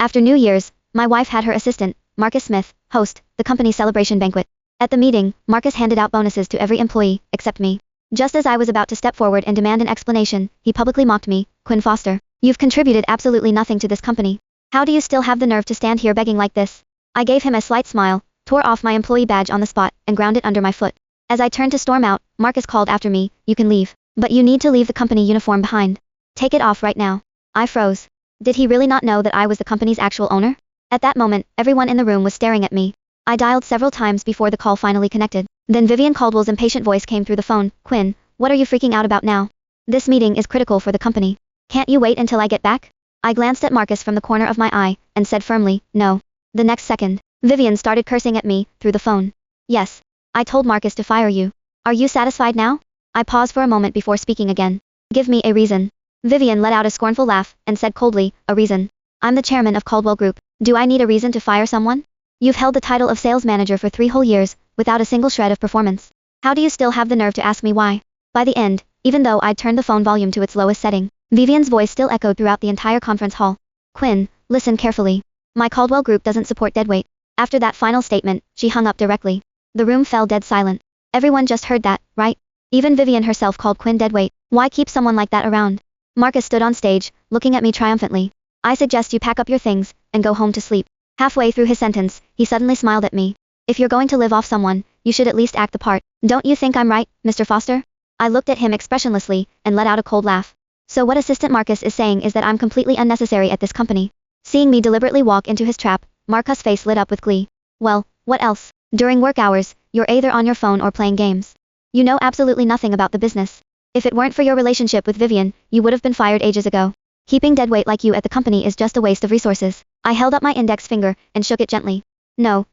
After New Year's, my wife had her assistant, Marcus Smith, host the company's celebration banquet. At the meeting, Marcus handed out bonuses to every employee, except me. Just as I was about to step forward and demand an explanation, he publicly mocked me. Quinn Foster, you've contributed absolutely nothing to this company. How do you still have the nerve to stand here begging like this? I gave him a slight smile, tore off my employee badge on the spot, and ground it under my foot. As I turned to storm out, Marcus called after me, you can leave. But you need to leave the company uniform behind. Take it off right now. I froze. Did he really not know that I was the company's actual owner? At that moment, everyone in the room was staring at me. I dialed several times before the call finally connected. Then Vivian Caldwell's impatient voice came through the phone. Quinn, what are you freaking out about now? This meeting is critical for the company. Can't you wait until I get back? I glanced at Marcus from the corner of my eye, and said firmly, no. The next second, Vivian started cursing at me, through the phone. Yes. I told Marcus to fire you. Are you satisfied now? I paused for a moment before speaking again. Give me a reason. Vivian let out a scornful laugh, and said coldly, a reason. I'm the chairman of Caldwell Group. Do I need a reason to fire someone? You've held the title of sales manager for 3 whole years, without a single shred of performance. How do you still have the nerve to ask me why? By the end, even though I'd turned the phone volume to its lowest setting, Vivian's voice still echoed throughout the entire conference hall. Quinn, listen carefully. My Caldwell Group doesn't support deadweight. After that final statement, she hung up directly. The room fell dead silent. Everyone just heard that, right? Even Vivian herself called Quinn deadweight. Why keep someone like that around? Marcus stood on stage, looking at me triumphantly. I suggest you pack up your things, and go home to sleep. Halfway through his sentence, he suddenly smiled at me. If you're going to live off someone, you should at least act the part. Don't you think I'm right, Mr. Foster? I looked at him expressionlessly, and let out a cold laugh. So what Assistant Marcus is saying is that I'm completely unnecessary at this company. Seeing me deliberately walk into his trap, Marcus' face lit up with glee. Well, what else? During work hours, you're either on your phone or playing games. You know absolutely nothing about the business. If it weren't for your relationship with Vivian, you would have been fired ages ago. Keeping deadweight like you at the company is just a waste of resources. I held up my index finger, and shook it gently. No.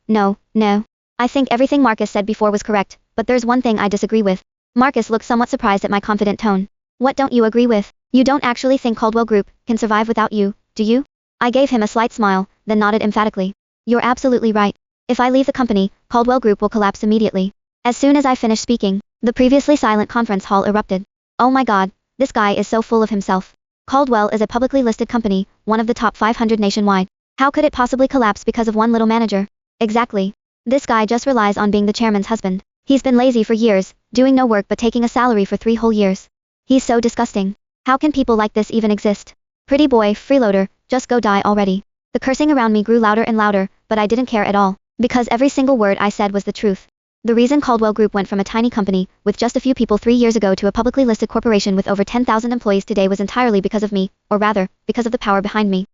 I think everything Marcus said before was correct, but there's one thing I disagree with. Marcus looked somewhat surprised at my confident tone. What don't you agree with? You don't actually think Caldwell Group can survive without you, do you? I gave him a slight smile, then nodded emphatically. You're absolutely right. If I leave the company, Caldwell Group will collapse immediately. As soon as I finished speaking, the previously silent conference hall erupted. Oh my god, this guy is so full of himself. Caldwell is a publicly listed company, one of the top 500 nationwide. How could it possibly collapse because of one little manager? Exactly. This guy just relies on being the chairman's husband. He's been lazy for years, doing no work but taking a salary for 3 whole years. He's so disgusting. How can people like this even exist? Pretty boy, freeloader, just go die already. The cursing around me grew louder and louder, but I didn't care at all, because every single word I said was the truth. The reason Caldwell Group went from a tiny company, with just a few people 3 years ago to a publicly listed corporation with over 10,000 employees today was entirely because of me, or rather, because of the power behind me.